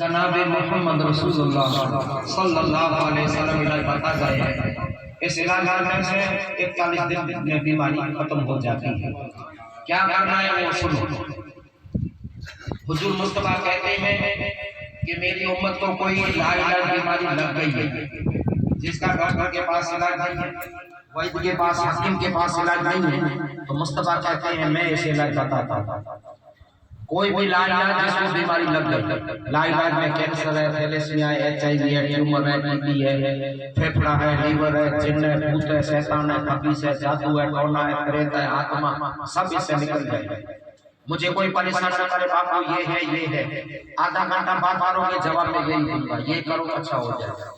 जनाब मोहम्मद रसूलुल्लाह सल्लल्लाहु अलैहि वसल्लम इलाज बता गए हैं। इस इलाज करने से 41 दिन में बीमारी खत्म हो जाती है। क्या करना है वो सुनो। हुजूर मुस्तफा कहते हैं कि मेरी उम्मत को कोई लाइलाज बीमारी लग गई है जिसका डॉक्टर के पास इलाज नहीं है, वैद्य के पास, हकीम के पास इलाज नहीं है, तो मुस्तफा कहते हैं मैं इसे इलाज बताता हूँ। कोई भी लाइलाज जिसको बीमारी लग गई, लाइलाज में कैंसर है, थैलेसीमिया है, HIV है, ट्यूमर है, TB है, फेफड़ा है, लीवर है, जिन्न है, भूत है, शैतान है, खबीस है, जादू है, टोना है, प्रेत है, आत्मा, सब इससे निकल जाए। मुझे कोई परेशान न करे बापू, ये है। आधा घंटा बात करोगे, जवाब में यही दूंगा, ये करो अच्छा हो जाएगा।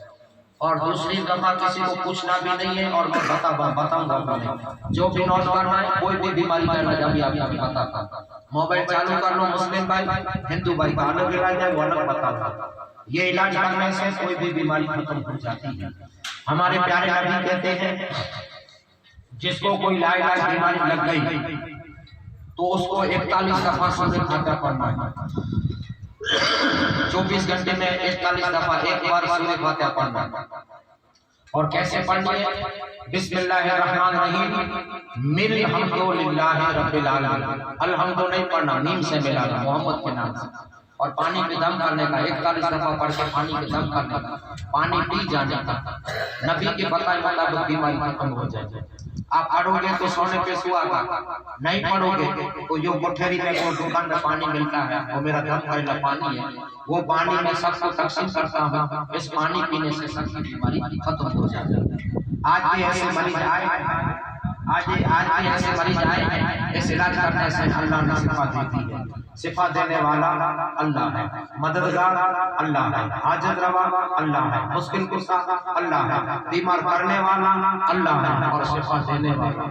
और दूसरी दफा किसी को पूछना भी नहीं है और मैं बताऊंगा भी नहीं। जो भी नोट करना है, कोई भी बीमारी का इलाज अभी आपको बताता। मोबाइल चालू कर लो, मुस्लिम भाई हिंदू भाई का अलग इलाज है, वो अलग बताता। ये इलाज करने से कोई भी बीमारी खत्म हो जाती है। हमारे प्यारे नबी कहते हैं जिसको कोई लाइलाज बीमारी लग गई तो उसको 41 दफा सूरह फातिहा पढ़ना है। 24 घंटे में 41 दफा एक बार सूरह फातिहा पढ़ना है। और कैसे पढ़नी है? बिस्मिल्लाहिर्रहमानिर्रहीम मिल हम्दुलिल्लाहि रब्बिल आलमीन। अल्हम्दु नहीं पढ़ना, मीम से मिलाना, मोहम्मद के नाम से। और पानी पे दम करने का 41 दफा पढ़ के पानी पे दम करने का, पानी पी जाने का। नबी के बताए मुताबिक बीमारी खत्म हो जाएगी। आप पढ़ोगे तो सोने पे सुहागा, नहीं पढ़ोगे तो जो कोठरी में वो दुकान में पानी मिलता है, वो मेरा दम करेला पानी है, वो पानी में सबको तकसीम करता हूँ। इस पानी पीने से सबकी बीमारी खत्म हो जाती है। आज भी ऐसे मरीज आए, आज भी ऐसे मरीज आए, इस इलाज करने से अल्लाह ने शिफा देती है। शिफा देने वाला अल्लाह है, मददगार अल्लाह है, हाजत रवा अल्लाह है, मुश्किल कुशा अल्लाह है, बीमार करने वाला अल्लाह है और शिफा देने वाला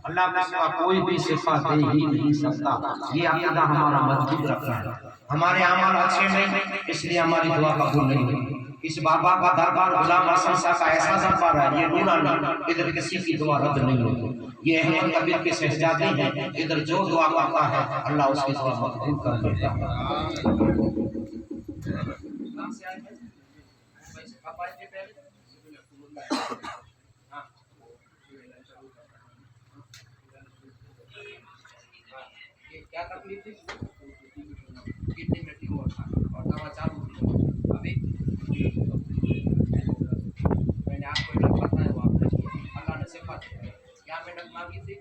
अल्लाह के सिवा कोई भी शिफा दे ही नहीं सकता। ये अकीदा हमारा मजबूत रखना है। हमारे अमल अच्छे नहीं, इसलिए हमारी दुआ कबूल नहीं होती। इस बाबा का दरबार गुलाम हसन शाह का ऐसा दरबार है, ये नूरानी, इधर किसी की दुआ रद्द नहीं होती। ये अहमद कबीर के शहजादे हैं, इधर जो दुआ करता है अल्लाह उसकी दुआ कबूल कर लेता है। क्या तकलीफ थी? किडनी में ट्यूमर था और दवा चालू थी। अभी मैंने आपको इलाज बताया, वो आपने अल्लाह ने शिफा दी। क्या मेहनत मांगी थी?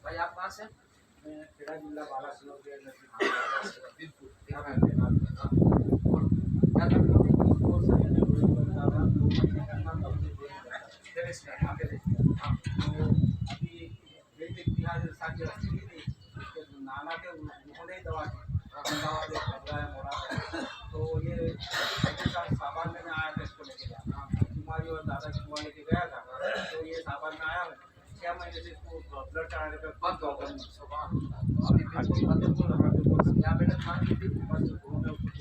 भाई आप कहाँ से? जिला बालासिनोर के बिल्कुल नाना के उन्होंने दवा तो ये सामान में आया था, इसको लेके जाना बीमारी और दादा की बीमारी लेके गया था, तो ये सामान में आया 6 महीने से इसको ब्लड चढ़ाने का बंद हो गया। क्या मेहनत मांगी थी?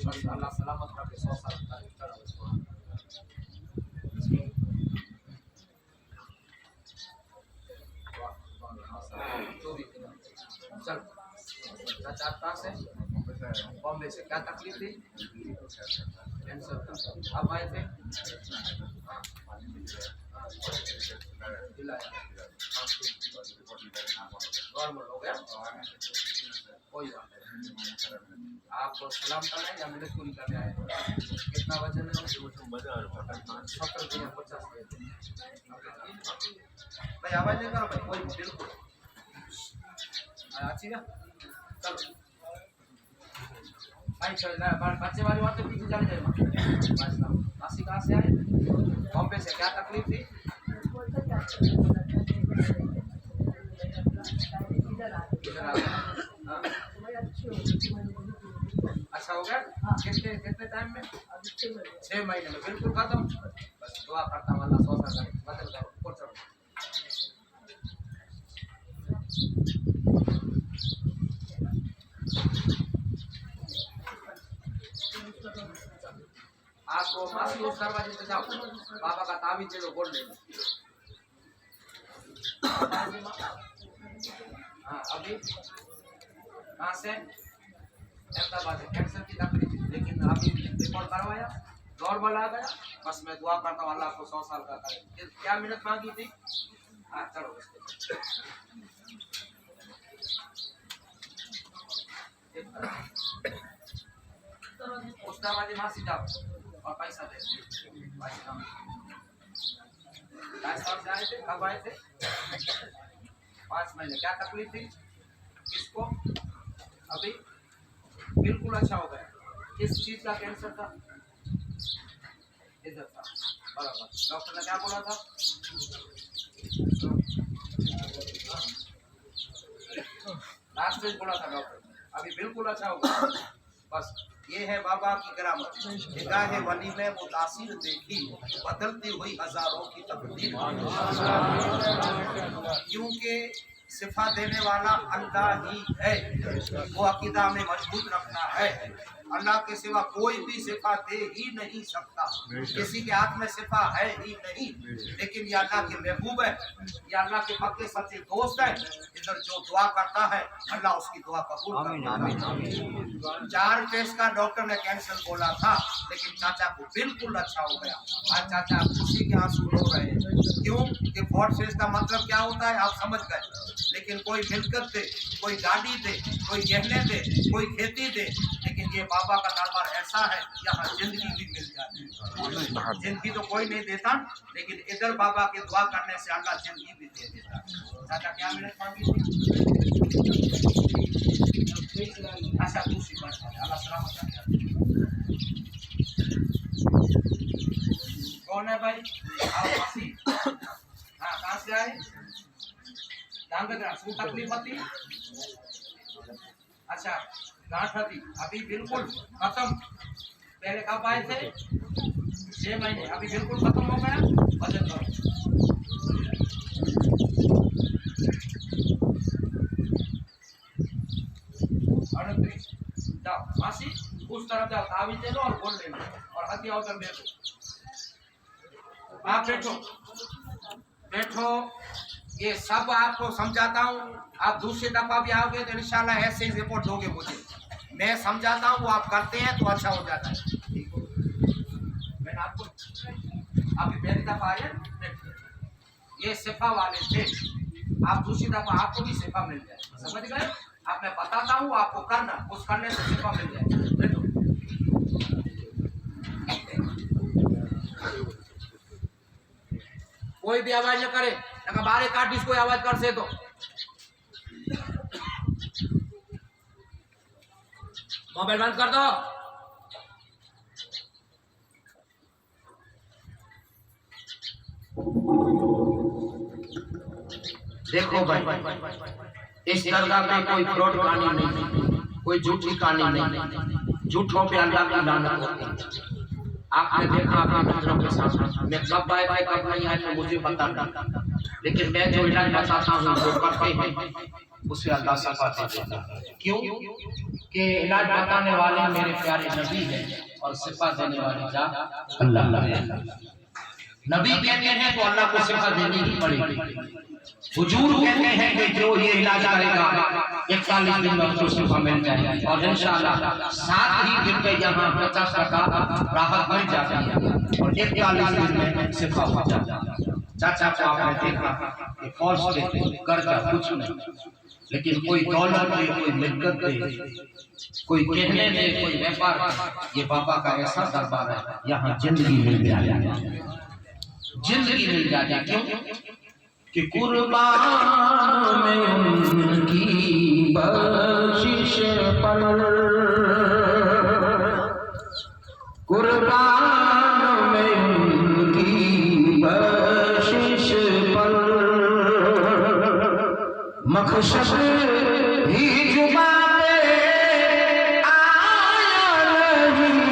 बस अल्लाह सलामत रखे, 100 साल चल। कहाँ से? बॉम्बे से। क्या तकलीफ थी? कैंसर। आप आए थे? नॉर्मल हो गया, कोई बात नहीं। आप सलाम करना है या मेहनत पूरी करने आए? कितना वजन है? 70 50 भाई आवाज नहीं करो भाई, कोई बिल्कुल अच्छी ना। चलो भाई चल रहा है, बच्चे वाली बात तो पीछे चले जाए। नासी कहाँ से आए? बॉम्बे से। क्या तकलीफ थी? अच्छा हो गया? कितने टाइम में? 6 महीने में बिल्कुल खत्म। बस दुआ करता हूँ अल्लाह 100 साल बदल करो। आप तो मासी उस दरवाजे से जाओ, बाबा का ताबीज दे दो, बोल लेना। हाँ अभी कहाँ से? अहमदाबाद से कैंसर की तकलीफ, लेकिन अभी रिपोर्ट करवाया, नॉर्मल आ गया। बस मैं दुआ करता हूँ अल्लाह को 100 साल का करे। क्या मिन्नत मांगी थी? हाँ चलो उस दरवाजे मासी जाओ और पैसा दे। साहब से आए थे, कब आए थे? 5 महीने। क्या तकलीफ थी किसको? अभी बिल्कुल अच्छा हो गया। किस चीज का कैंसर था? इधर था, बराबर। डॉक्टर ने क्या बोला था? लास्ट में बोला था डॉक्टर, अभी बिल्कुल अच्छा हो गया। बस ये है बाबा की करामत। निगाहे वली में वो तासीर देखी, बदलती हुई हजारों की तकदीर। क्योंकि सिफा देने वाला अल्लाह ही है, वो अकीदा में मजबूत रखना है। अल्लाह के सिवा कोई भी सिफा दे ही नहीं सकता, किसी के हाथ में सिफा है ही नहीं। लेकिन ये अल्लाह के महबूब है, ये अल्लाह के पक्के सच्चे दोस्त है। इधर जो दुआ करता है अल्लाह उसकी दुआ कबूल करता है। 4 फेस का डॉक्टर ने कैंसर बोला था, लेकिन चाचा को बिल्कुल अच्छा हो गया। आज चाचा खुशी के आंसू रो रहे हैं। क्यों? कि 4 फेस का मतलब क्या होता है आप समझ गए। लेकिन कोई मिलकत दे, कोई गाड़ी दे, कोई गहने दे, कोई खेती दे, लेकिन ये बाबा का दरबार ऐसा है, यहाँ जिंदगी भी मिल जाती है। जिंदगी तो कोई नहीं देता, लेकिन इधर बाबा के दुआ करने से अल्लाह जिंदगी भी दे देता है। चाचा क्या मिनट मांगी थी? अच्छा दूसरी बात है, अल्लाह सलामत रखे। कौन है भाई? आओ मासी। हाँ कहाँ से आए? શું તકલીફ હતી? अच्छा गांठ थी, अभी बिल्कुल खत्म। पहले कब आए थे? 6 महीने, अभी बिल्कुल खत्म हो गया। वजन करो। जाओ मासी उस तरफ जाओ, ताबीज दे लो और बोल लेना और हथिया उधर दे दो। आप बैठो बैठो, ये सब आपको समझाता हूँ। आप दूसरी दफा भी आओगे तो इंशाल्लाह ऐसे ही रिपोर्ट दोगे मुझे। मैं समझाता हूँ, वो आप करते हैं तो अच्छा हो जाता है। मैंने आपको अभी पहली दफा आए, ये सिफा वाले थे। आप दूसरी दफा आपको भी सिफा मिल जाए, समझ गए? अब मैं बताता हूँ आपको करना, उस करने से सिफा मिल जाए। बैठो। कोई भी आवाज न करे, अगर बाहर काट इसको आवाज कर से तो मोबाइल बंद कर दो। देखो भाई, इस दरगाह में कोई फ्रॉड कहानी नहीं, कोई झूठी कहानी नहीं। झूठों पे अल्लाह की लानत होती है। आपने देखा आपने नजरों के साथ, मैं कब आए कब नहीं आए तो मुझे पता नहीं, लेकिन मैं जो इलाज बताता हूँ जो करते हैं उसे अल्लाह सफा देता है। क्यों? कि इलाज बताने वाले मेरे प्यारे नबी हैं और सिफा देने वाले जात अल्लाह है। नबी कहते हैं तो अल्लाह को सिफा देनी ही पड़ेगी। हुजूर कहते हैं कि जो ये इलाज करेगा 41 दिन में उसको शिफा मिल जाएगी और इंशाअल्लाह 7 ही दिन में यहाँ 50% राहत मिल जाती है और 41 दिन में शिफा हो जाता है। चाचा को आपने देखा कि फौज से कर्जा कुछ नहीं, लेकिन कोई दौलत दे, कोई मिलकत दे, कोई कहने दे, कोई व्यापार, ये बाबा का ऐसा दरबार है, यहाँ जिंदगी मिल जाती, जिंदगी मिल जाती। क्यों? कि कुर्बान में उनकी बख्शिश पर, कुर्बान में उनकी बख्शिश पर, मकसद ही जुबा पे आया नहीं,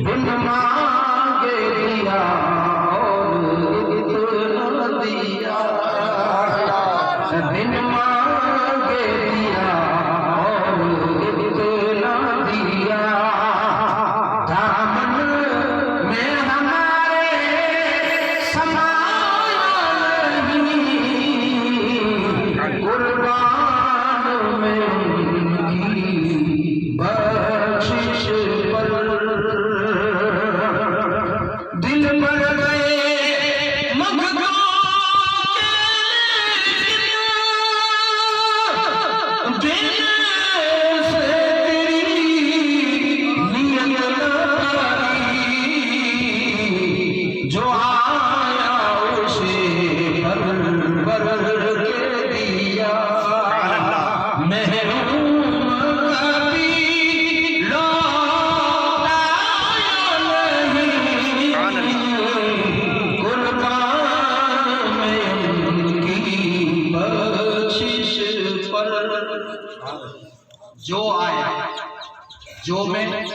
बिन मांगे दिया बिन मांगे दिया और इतना दिया।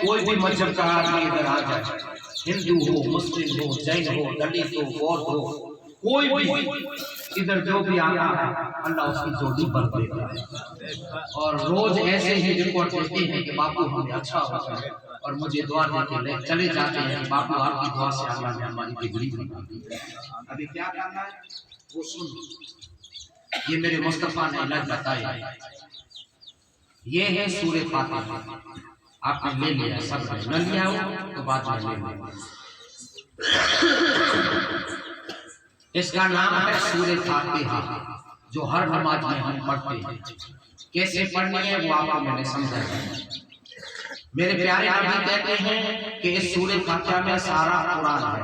कोई भी मजहब का आदमी इधर आ जाए, हिंदू हो, मुस्लिम हो, जैन हो, दलित हो, बौद्ध हो, कोई भी इधर जो भी आता है अल्लाह उसकी जोड़ी भर देता है। और रोज ऐसे ही रिपोर्ट देते हैं कि बापू हमें अच्छा होता है और मुझे दुआ देके ले चले जाते हैं, बापू आपकी दुआ से अल्लाह ने हमारी बिगड़ी बना दी। अभी क्या करना है वो सुन। ये मेरे मुस्तफा ने अलग बताया, ये है सूरह फातिहा। आपने ले लिया, सब न लिया हो तो बाद में ले लेना। इसका नाम है सूरह फातिहा, जो हर नमाज में हम पढ़ते हैं। कैसे पढ़नी है वो आपको मैंने समझाया। मेरे प्यारे नबी कहते हैं कि इस सूरह फातिहा में सारा कुरान है,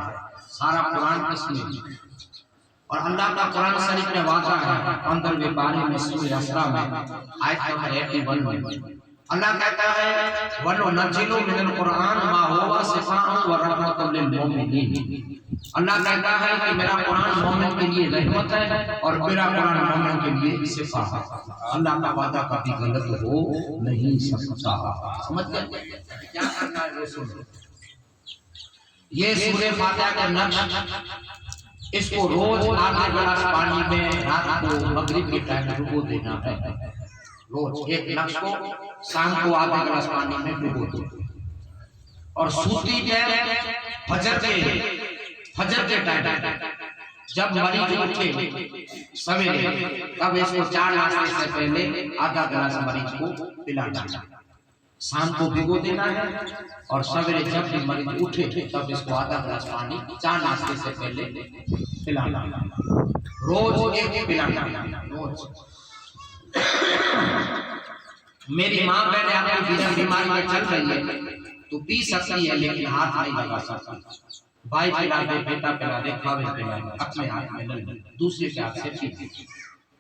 सारा कुरान इसमें। और अल्लाह का कुरान शरीफ में वाक़ा है 15वें पारे में सूरह असरा में आयत नंबर 81 में अल्लाह कहता है वनुनज़्ज़िलु मिनल कुरान मा हुवा शिफ़ाअन व रहमतुल लिल मोमिनीन। अल्लाह कहता है कि मेरा कुरान मोमिन के लिए रहमत है और मेरा कुरान मोमिन के लिए शिफा है। अल्लाह का वादा कभी गलत हो नहीं सकता। समझ गए? क्या करना है वो सुनो। ये सूरह फातिहा का नक्श, इसको रोज आधा गिलास पानी में रात को मगरिब के टाइम डुबो देना है। रोज एक नक्श को शाम को आधा गिलास पानी में डुबो दो और सूती टाइम फजर के टाइम जब मरीज उठे सवेरे तब इसको 4 नाश्ते से पहले आधा गिलास मरीज को पिलाना है। शाम को भिगो देना है और सवेरे जब भी मरीज उठे तब इसको आधा गिलास पानी 4 नाश्ते से पहले पिलाना है। रोज एक पिलाना है रोज। मेरी माँ पहले अपनी बीमारी में चल रही है तो पी सकती है लेकिन हाथ नहीं लगा सकती। भाई पिला दे, बेटा पिला दे, खावे पिला दे, अपने हाथ में ले, दूसरे के हाथ से पी।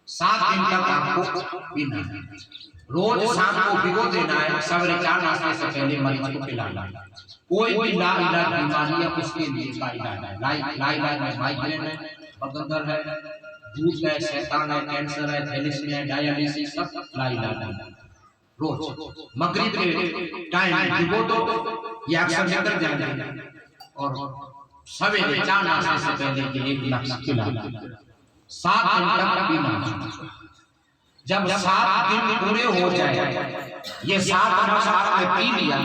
7 दिन तक आपको पीना है। रोज शाम को भिगो देना है, सवेरे 4 नाश्ते से पहले मरीज को पिलाना है। कोई भी लाइलाज बीमारी है उसके लिए इलाज है। लाइलाज में माइग्रेन है, बगंदर है, भूत है, शैतान है, कैंसर है, थैलेसीमिया है, डायलिसिस, सब लाइलाज है। रोज मगरिब के टाइम भिगो दो या अक्सर निकल जाएंगे और सवेरे 4 नाश्ते से पहले के एक गिलास पिलाना। 7 दिन तक पीना। जब 7 दिन पूरे हो जाए, ये 7 गिलास आपने पी लिया,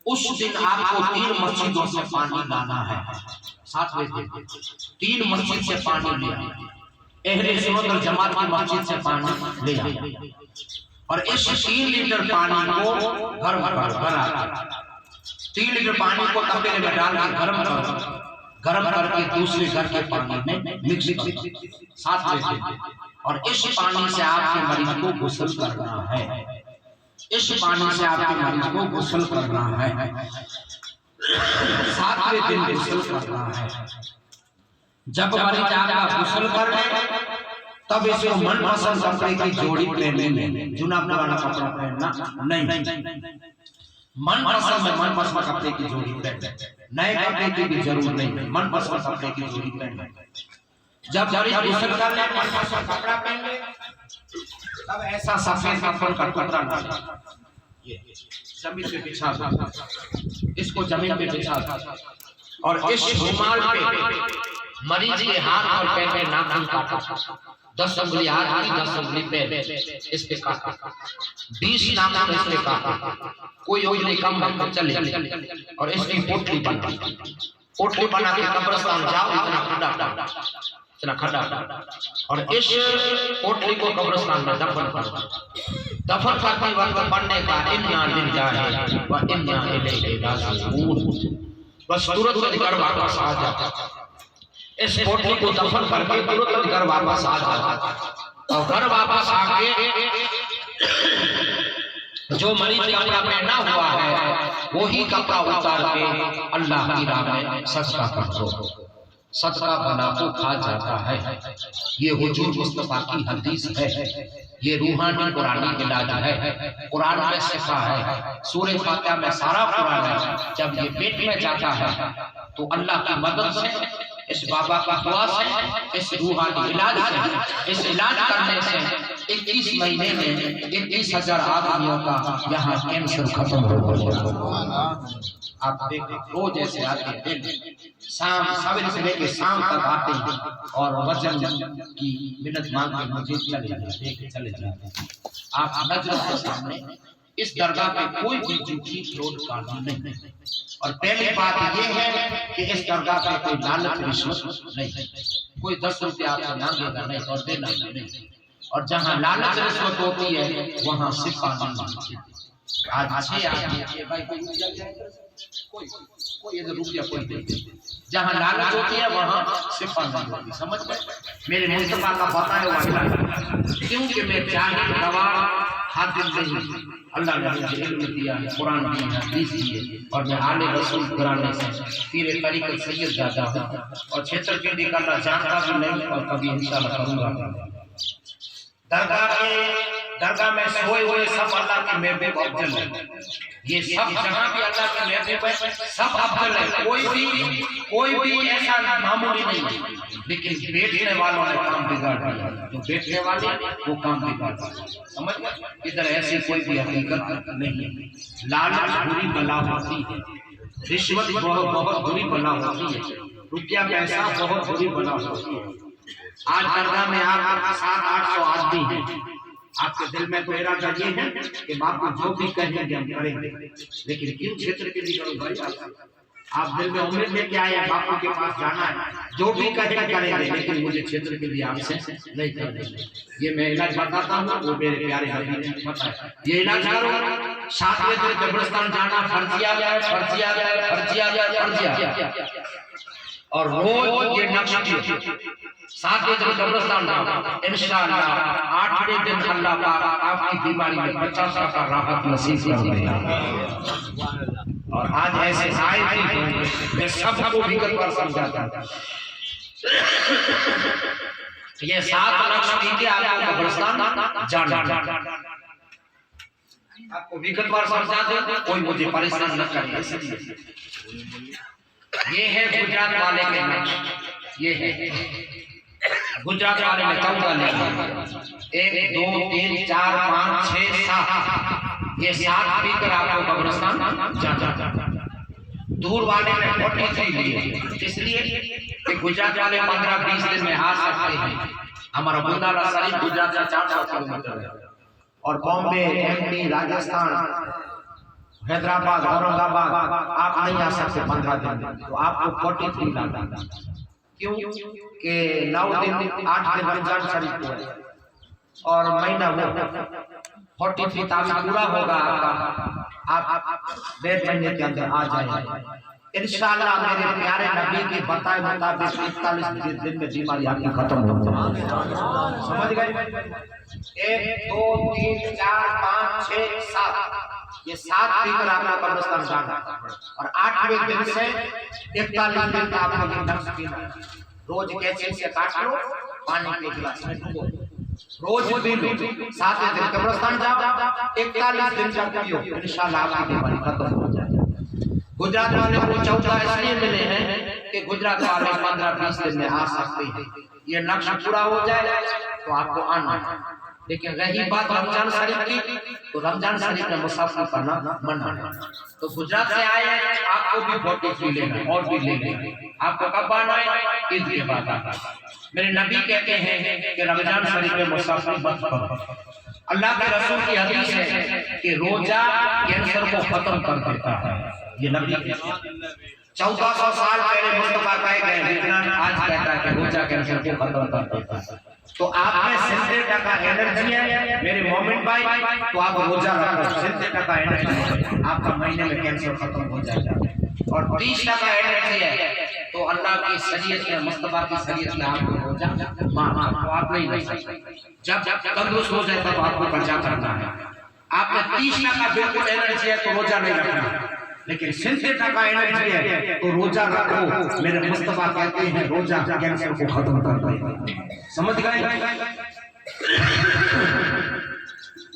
उस दिन आपको 3 मस्जिदों से पानी लाना है। 7वें दिन 3 मस्जिद से पानी लिया, अहले सुन्नत वल जमात की मस्जिद से पानी लिया और इस 3 लीटर पानी को गर्म कर 3 लीटर पानी को तपेले में डाल के गर्म करके दूसरे घर के पानी में मिक्स कर 7वें दिन। और इस पानी से आपके मरीज को गुस्ल करना है। इस पानी से आपके मरीज को गुस्ल करना है। 7वें दिन गुस्ल करना है। जब मरीज आपका गुस्ल कर ले तब इसको मनपसंद कपड़े की जोड़ी पहननी है। जुना पुराना कपड़ा पहनना नहीं। मनपसंद कपड़े की जोड़ी पहने, नए कपड़े की भी जरूरत नहीं है। मनपसंद कपड़े की जोड़ी पहने। जब मरीज गुस्ल कर ले मनपसंद कपड़ा पहन ले तब ऐसा सफेद कपड़ा का टुकड़ा ना ये जमीन पे बिछा दो, इसको जमीन पे बिछा दो और इस रुमाल पे मरीज के हाथ और पैर में नाखून काटो। 10 उंगली हाथ की, 10 उंगली पैर, इस पे काटो। 20 नाखून इस पे काटो। कोई उंगली कम है तो चले और इसकी पोटली बना के कब्रिस्तान जाओ, इतना खड्डा और इस पोटली को कब्रिस्तान में दफन करो। दफन करते वक्त पढ़ने का इन्ना लिल्लाहि व इन्ना इलैहि राजिऊन, बस तुरंत घर वापस आ जाता। इस पोटली को दफन करके तुरंत घर वापस आ जाता और घर वापस आके जो मरीज कपड़ा पहना हुआ है वही कपड़ा उतार के अल्लाह की राह में सदका कर दो। सदका बना तो खा जाता है। ये हुजूर मुस्तफा की हदीस है। ये रूहानी कुरानी इलाज है। कुरान में शिफा है। सूरह फातिहा में सारा कुरान है। जब ये पेट में जाता है तो अल्लाह की मदद से, इस बाबा की दुआ से, इस रूहानी इलाज से, इस इलाज करने से 21 महीने में 21,000 आदमियों का यहाँ कैंसर खत्म हो गया। आप देखें रोज ऐसे आते हैं, शाम सवेरे से लेकर शाम तक आते हैं और वजन की मिन्नत मांगते मुझे चले जाते। आप नजरों के सामने इस दरगाह पे कोई भी झूठी फ्रॉड कानून नहीं। और पहली बात यह है कि इस दरगाह पे कोई लालच रिश्वत नहीं, कोई 10 रुपया आपसे मांगेगा नहीं और देना नहीं। और जहाँ लालच रिश्वत होती है वहाँ सिफा नहीं। आज 6 आदमी भाई कोई रुपया कोई दे, जहाँ लालच होती है वहाँ सिफा नहीं होती। समझ गए? मेरे मुस्तफा का बताया हुआ, क्योंकि मैं जाहिल गवाह हादिर नहीं, अल्लाह ने मुझे इल्म दिया है, कुरान दिया है, हदीस दी है, और मैं आले रसूल कुरान से पीरे तरीक़त सैयद जाता हूँ और क्षेत्र के लिए करना चाहता भी नहीं और कभी इंशाअल्लाह करूँगा। दरगाह में सोए हुए सब अल्लाह के महबूब अफजल है। ये सब जहाँ भी अल्लाह के महबूब है सब अफजल है। कोई भी ऐसा मामूली नहीं, लेकिन बैठने वालों ने काम बिगाड़ दिया। जो बैठने वाले वो काम बिगाड़ दिया। समझ गए? इधर ऐसी कोई भी हकीकत नहीं है। लालच बुरी बला होती है, रिश्वत बहुत बुरी बला होती है, रुपया पैसा बहुत बुरी बला होती है। आज दरगाह में आप 700-800 आदमी हैं, आपके दिल में तो इरादा ये है कि बापू जो भी कहेंगे हम करेंगे, लेकिन क्यों क्षेत्र के लिए करो भाई? आप दिल में उम्मीद लेके आए हैं बापू के पास जाना है, जो भी कहेंगे करेंगे, लेकिन मुझे क्षेत्र के लिए आपसे नहीं करने। ये मैं इलाज बताता हूँ, वो मेरे प्यारे हबीब ने बताया। ये इलाज करो, 7वें दिन कब्रिस्तान जाना, फर्जिया और रोज ये नक्श 7वें दिन कब्रिस्तान जाओ, इंशाअल्लाह 8वें दिन अल्लाह पाक आपकी बीमारी में 50% राहत नसीब कर देगा। और आज ऐसे आए थे, मैं सबको विगतवार समझाता हूं। ये 7 नक्श के आपको कब्रिस्तान जाना, आपको विगतवार समझा दे, कोई मुझे परेशान न करे। ये है गुजरात वाले के नक्श, ये है गुजरात वाले में 14 लिखा, 1 2 3 4 5 6 7, ये 7 पीकर आपको कब्रिस्तान जाना। दूर वाले ने 43 लिए, इसलिए कि गुजरात वाले 15-20 दिन में आ सकते हैं। हमारा बुंदाला शरीफ गुजरात से 400 किलोमीटर है, और बॉम्बे, एमपी, राजस्थान, हैदराबाद, औरंगाबाद आप नहीं आ सकते 15 दिन, तो आपको 43 लाना। क्यों कि 9 दिन 8 दिन रमजान शरीफ को है और महीना वो 43 तारीख पूरा होगा आपका, आप 1.5 महीने के अंदर आ जाएंगे इंशाअल्लाह। मेरे प्यारे नबी के बताए मुताबिक 41 दिन में बीमारी आपकी खत्म हो जाएगी। समझ गए? 1 2 3 4 5 6 7, ये 7 पीकर आपका कब्रिस्तान जाना, और 8वें दिन से 41 दिन का आपको ये नक्श पीना। रोज कैसे से काट लो, पानी के गिलास में डुबो, रोज पी लो। 7वें दिन कब्रिस्तान जाओ, 41 दिन तक पियो, इंशाअल्लाह आपकी बीमारी खत्म हो जाएगी। गुजरात वाले को 14 इसलिए मिले हैं कि गुजरात वाले 15-20 दिन में आ सकते हैं। ये नक्श पूरा हो जाए तो आपको आना। लेकिन रही बात रमजान शरीफ की, तो रमजान शरीफ में मुसाफिर करना मना है। तो गुजरात से आए हैं, आपको भी 43 लेना और भी लेना। आपको कब आना है? ईद के बाद आना। मेरे नबी कहते हैं कि रमजान शरीफ में मुसाफिर मत करो। अल्लाह के रसूल की हदीस है कि रोजा कैंसर को खत्म कर देता है। ये नबी 1400 साल पहले मुस्तफा कहे गए, विज्ञान आज कहता है कि रोजा कैंसर को खत्म कर देता है। तो आप में 70% एनर्जी है मेरे मोमिन भाई, तो आप रोजा रखो, 70% एनर्जी है, आपका महीने में कैंसर खत्म हो जाएगा। और 30% एनर्जी है तो अल्लाह की शरीयत में, मुस्तफा की शरीयत में आपको रोजा माफ, तो आप नहीं रख सकते। जब तंदुरुस्त हो जाए तब आपको बचा करना है। आप में 30% बिल्कुल एनर्जी है तो रोजा नहीं रखना, लेकिन 70% एनर्जी है तो रोजा रखो। मेरे मुस्तफा कहते हैं रोजा कैंसर को खत्म कर देगा। समझ गए?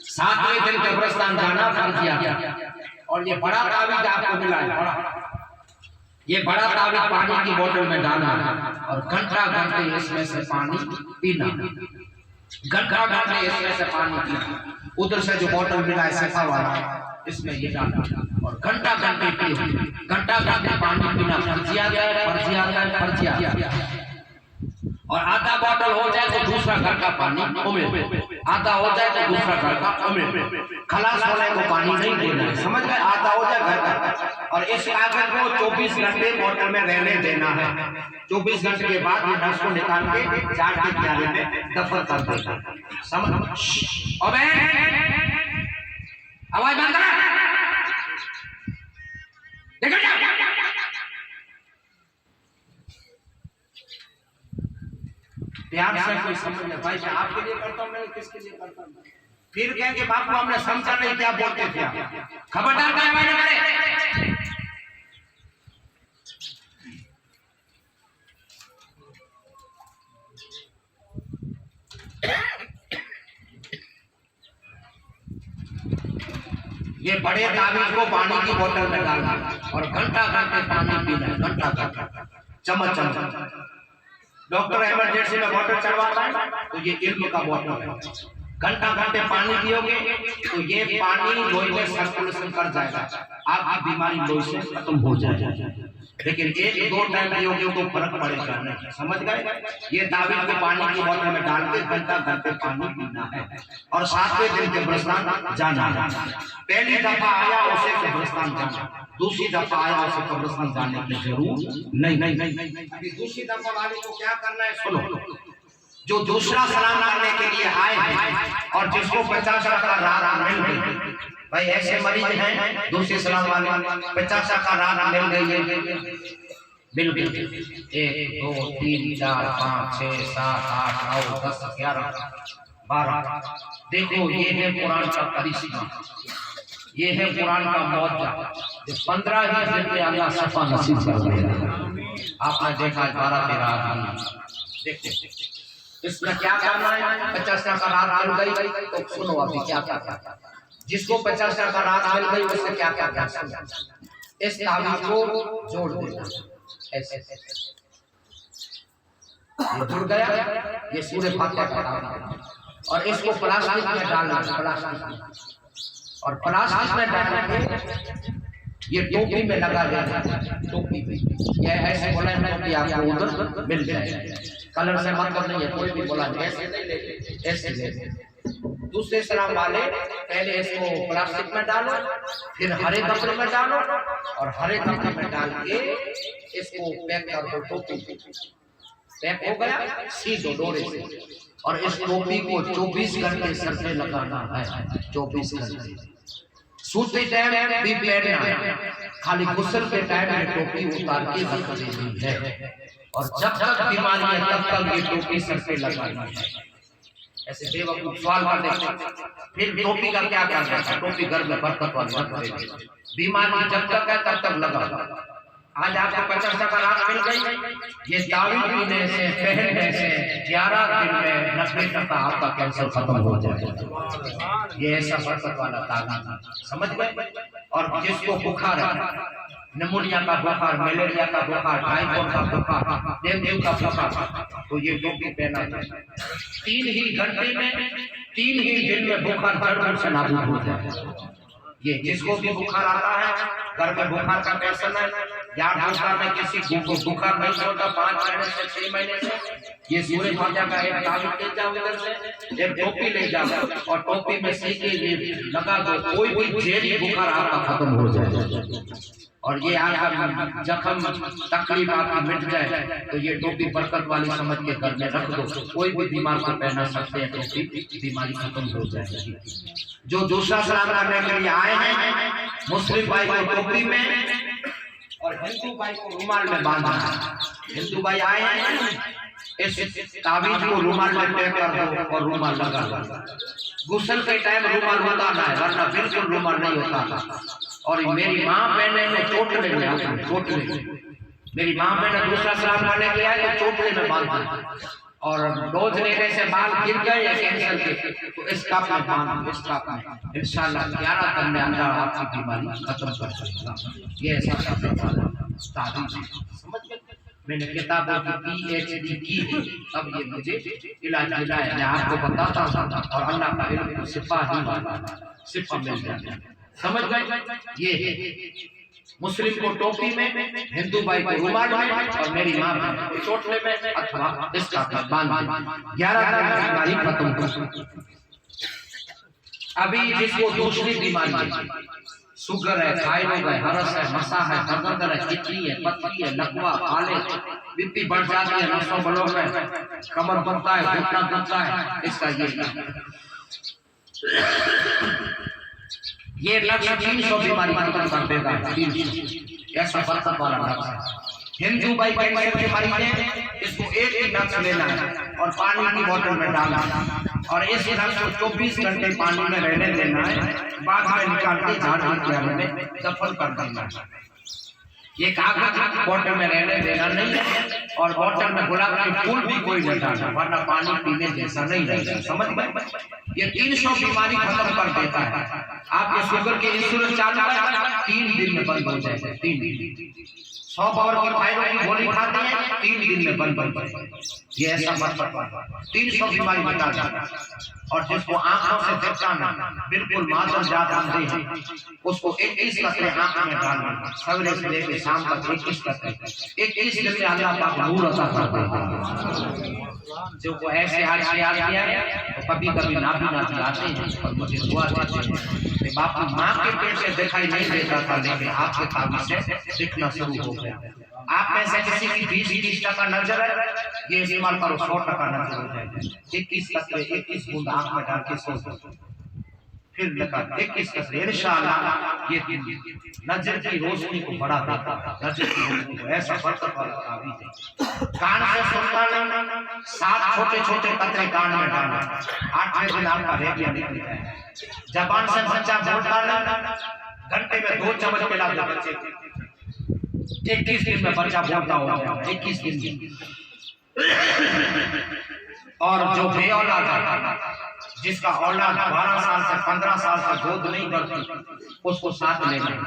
7वें दिन कब्रिस्तान जाना फर्जिया, और ये बड़ा तावीज़ आपको मिला है। ये बड़ा तावीज़ पानी की बोतल में डालना और घंटा घंटे इसमें से पानी पीना। घंटा घंटे इसमें से पानी पीना, उधर से जो बोतल मिला है सफा वाला इसमें ये डालना और घंटा घंटे पियो, घंटा घंटे पानी पीना। फर्जिया और आधा बोतल हो जाए तो दूसरा घर का पानी उमेर, आधा हो जाए तो दूसरा घर का उमेर, खलास होने को पानी नहीं देना है, समझ गए? आधा हो जाए घर का। और इस कागज को 24 घंटे बोतल में रहने देना है। 24 घंटे के बाद ये नस को निकाल के चाट के किनारे में दफन कर देना। समझ? अबे आवाज बंद कर, देखो जा। प्यार से कोई समझ ले भाई, मैं आपके लिए करता हूं, मैं किसके लिए करता हूं? फिर कहेंगे बापू हमने समझा नहीं क्या बोलते थे। खबरदार क्या मैंने करे। ये बड़े ताबीज को पानी की बोतल में डालना और घंटा घंटे पानी पीना, घंटा घंटा चम्मच चम्मच। डॉक्टर इमरजेंसी में वाटर चढ़वाता है तो ये इल्म का बोतल है। घंटा घंटे पानी पियोगे तो ये पानी लोही में सर्कुलेशन कर जाएगा, आपकी बीमारी लोही से खत्म हो जाएगी। लेकिन एक दो टाइम पियोगे तो फर्क पड़ेगा नहीं, समझ गए? ये ताबीज को पानी की बोतल में डाल के घंटा घंटे पानी पीना है और 7वें दिन कब्रिस्तान जाना है। पहली दफा आया उसे कब्रिस्तान जाना, दूसरी दफा आया उसे कब्रिस्तान जाने की जरूरत नहीं। अभी दूसरी दफा वाले को क्या करना है सुनो। जो दूसरा सलाम करने के लिए आए हैं और जिसको 50 का रात मिल गई, भाई ऐसे मरीज हैं दूसरे सलाम वाले 50 का रात मिल गई है, बिल्कुल 1 2 3 4 5 6 7 8 9 10 11 12। देखो ये है कुरान का करिश्मा, ये है कुरान का मौजूदा। 15 ही दिन में अल्लाह सफा नसीब कर देगा। आपने देखा 12 13 आदमी, देखो इसमें क्या करना है। 50 का रात मिल गई तो सुनो अभी क्या क्या करना। जिसको 50 का रात मिल गई उससे क्या क्या करना। इस ताबीज को जोड़ देना ऐसे, ये जुड़ गया, ये सूरह फातिहा का ताबीज। और इसको प्लास्टिक में डालना, प्लास्टिक में, और प्लास्टिक में डाल के ये टोपी में लगा देना, टोपी में। ये ऐसे बोला कि आपको उधर मिल जाए, कलर से मतलब नहीं है, कोई भी बोला ऐसे नहीं ले, ऐसे ले। दूसरे सलाम वाले पहले इसको प्लास्टिक में डालो, फिर हरे कपड़े में डालो और हरे कपड़े में डाल के इसको पैक कर दो। टोपी पैक हो गया, सीधो डोरे से। और इस टोपी को 24 घंटे सर पे लगाना है, 24 घंटे। सूती टाइम भी पहनना है, खाली गुस्ल के टाइम में टोपी उतार के रख देनी है। और जब तक बीमारी है तब तक ये टोपी सर पे लगानी है। ऐसे बेवकूफ सवाल कर देते फिर टोपी का क्या करना है। टोपी घर में बरकत वाली रख देंगे, बीमारी जब तक है तब तक लगा। आज आपको 50 का रात मिल गई, ये दारू पीने से पहनने से 11 दिन में 90% आपका कैंसर खत्म हो जाएगा। ये ऐसा बरकत वाला ताबीज, समझ गए? और जिसको बुखार है, निमोनिया का बुखार, मलेरिया का बुखार, टाइफाइड का बुखार, डेंगू का बुखार, तो ये टोपी पहना है। 3 ही घंटे में, 3 ही दिन में बुखार जड़ से नाबूद हो जाए। ये जिसको भी बुखार आता है, घर में बुखार का टेंशन है, यार बुखार में किसी को बुखार नहीं होता 5 महीने से 6 महीने से, ये सूरह फातिहा का एक ताबीज ले जाओ, इधर से एक टोपी ले जाओ और टोपी में सीके लगा दो, कोई भी जेरी बुखार आपका खत्म हो जाएगा। और ये आपका जख्म तकलीफ आपकी मिट जाए तो ये टोपी बरकत वाली समझ के घर में रख दो, कोई भी बीमार को पहना सकते हैं, टोपी बीमारी खत्म हो जाएगी। जो दूसरा सलाम करने के लिए आए हैं, मुस्लिम भाई को टोपी में और हिंदू भाई को रुमाल में बांधना है। हिंदू भाई आए हैं, इस ताबीज को रुमाल में पैक कर दो और रुमाल लगा दो। गुस्ल के टाइम रुमाल लगाना है, वरना बिल्कुल रुमाल नहीं होता। और मेरी माँ बहने में चोटले में, चोटले मेरी माँ बहने दूसरा सलाम करने के लिए आए तो चोटले में बांध, और डोज लेने से बाल गिर गए या कैंसर के तो इसका बांध, इसका इंशाल्लाह 11 दिन में अंदर आपकी बीमारी खत्म कर देगा। ये ऐसा ताबीज, समझ गए? मैंने किताबों की PhD की, अब ये मुझे इलाज मिला है। मैं आपको बताता हूँ और अल्लाह का इल्म को सिफा ही सिफा मिल जाता है। समझ गए? ये मुस्लिम को टोपी में, हिंदू भाई को रुमाल में और मेरी माँ को चोटले में अथवा इसका बांध 11 दिन की बीमारी खत्म हो। अभी जिसको दूसरी बीमारी है, शुगर है, थायराइड है, हरस है, मसा है, गर्दन है, किडनी है, पथरी है, लकवा, फाले, बीपी बढ़ जाती है, नसों ब्लॉक है, कमर दुखता है, घुटना दुखता है, इसका ये लक्ष्य 300 बीमारी खत्म कर देगा। 300 ऐसा बरकत वाला लक्ष्य है। हिंदू भाई कैंसर के मरीज हैं, इसको एक ही लक्ष्य लेना है और पानी की बोतल में डालना है और इस लक्ष्य को 24 घंटे पानी में रहने देना है, बाद में निकाल के झाड़ के में दफन कर देना है। ये कागज बोतल में रहने देना नहीं है और बोतल में गुलाब के फूल भी कोई नहीं डालना, वरना पानी पीने जैसा नहीं रहेगा। समझ गए? ये 300 बीमारी खत्म कर देता है। आपके शुगर के इंसुलिन चालू है, 3 दिन में बंद हो जाएगा। 3 दिन 100 पावर की थायराइड की गोली खाते हैं, 3 दिन में बंद हो जाएगा। ये ऐसा मत 300 बीमारी मिटा जाता है। और जिसको आंखों से देखता ना, बिल्कुल मादल जात अंधे हैं, उसको 21 कतरे आंख में डालना, सवेरे से लेकर शाम तक 21 कतरे, 21 दिन में अल्लाह पाक नूर अता कर देगा। जो को ऐसे हाल किया तो कभी कभी नाभी आते हैं और मुझे दुआ देते हैं कि बापू माँ के पेट से दिखाई नहीं देता था, लेकिन आपके ताबीज से दिखना शुरू हो गया। आप में से किसी की 20-30% नजर है, ये इस्तेमाल करो, 100% नजर हो जाएगा। 21 कतरे 21 बूंद आंख में डाल के सो जाओ, फिर लगा 21 कतरे, इंशाअल्लाह ये नजर की रोशनी को बढ़ा देता है। नजर की रोशनी को ऐसा बरकत वाला ताबीज है। कान से सुनता नहीं, 7 छोटे-छोटे कतरे कान में डालना, 8वें दिन आपका रेडिया निकल जाएगा। जबान से बच्चा बोलता नहीं, घंटे में 2 चम्मच पिला दो बच्चे को, 21 दिन में बच्चा बोलता हो जाएगा। 21 दिन में। और जो बेऔलाद है, जिसका औलाद 12 साल से 15 साल से गोद नहीं भरती, उसको साथ लेना है।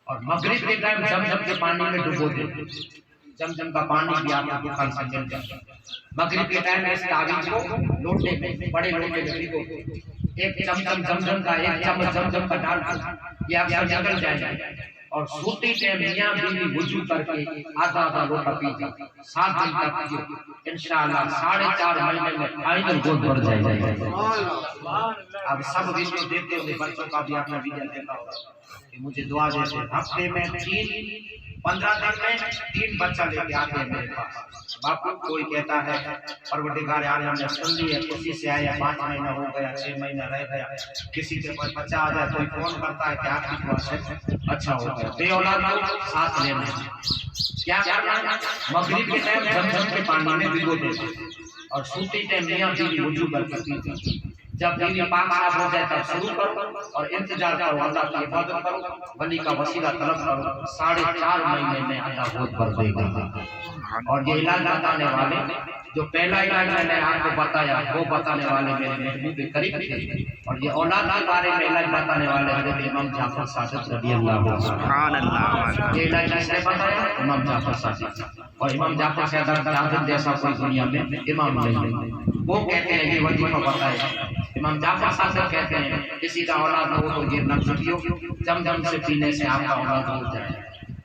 और मगरिब के टाइम जमजम के पानी में डुबो दे। जमजम का पानी भी आपको दुकान से मिल जाएगा। मगरिब के टाइम इस ताबीज को लोटे में, बड़े लोटे में भिगो, 1 चमचम जमजम का, 1 चम्मच जमजम का डाल दो, ये आपका निकल जाएगा। और सूती टाइम मियां बीवी वुजू करके आधा लोटा पीजिए, 7 दिन तक पियो, इंशाअल्लाह 4.5 महीने में फाइनल गोद भर जाएगा। अब सब वीडियो देखते हुए बच्चों का भी आपने वीडियो देखा होगा कि मुझे दुआ देते, हफ्ते में 15 दिन में 3 बच्चा लेके आते हैं मेरे पास। बापू कोई कहता है परवरदिगार आलम ने सुन ली है, खुशी से आया, 5 महीना हो गया, 6 महीना रह गया, किसी के पास बच्चा आ जाए, कोई फोन करता है कि आपकी दुआ से अच्छा हो गया। बेऔलाद को साथ लेना है, क्या करना है? मगरिब के टाइम जमजम के पानी में भिगो देना और सूती टाइम मियां बीवी वुजू करके पीना। जब बीवी पाक साफ हो जाए तब शुरू करो और इंतजार करो, अल्लाह की इबादत करो, वली का वसीला तलब करो, 4.5 महीने में अल्लाह गोद भर देगा। और ये इलाज बताने वाले, जो पहला इलाज मैंने आपको बताया, वो बताने वाले मेरे महबूब करीब थे। और ये औलाद के बारे में इलाज बताने वाले हज़रत इमाम जाफर सादिक रज़ियल्लाहु अन्हु। सुभान अल्लाह। ये इलाज किसने बताया? इमाम जाफर सादिक। और इमाम जाफर सादिक जैसा कोई दुनिया में इमाम नहीं है। वो कहते हैं ये वजीफा बताया। इमाम जाफर सादिक कहते हैं किसी का औलाद हो तो ये नक्श पियो, जमजम से पीने से आपका औलाद हो जाए।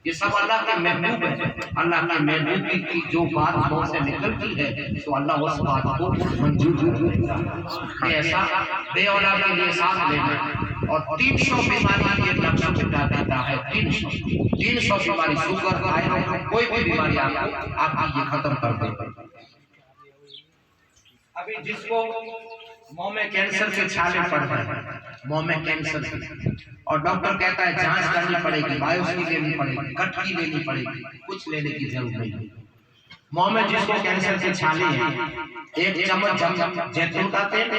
ये सब अल्लाह के महबूब है। अल्लाह के महबूब की जो बात मुंह से निकलती है तो अल्लाह उस बात को मंजूर करता है। ऐसा बेऔलाद के लिए साथ लेना और 300 बीमारी के नक्श मिटा देता है। 300 बीमारी, शुगर, थायराइड, कोई भी बीमारी आपकी ये खत्म कर देगा। अभी जिसको मुंह में कैंसर से छाले पड़ रहे हैं, मुंह में कैंसर से, और डॉक्टर कहता है जांच करनी पड़ेगी, बायोप्सी लेनी पड़ेगी, गठरी लेनी पड़ेगी, कुछ लेने की जरूरत नहीं। मुंह में जिसको कैंसर से छाले हैं, 1 चम्मच जैतून का तेल,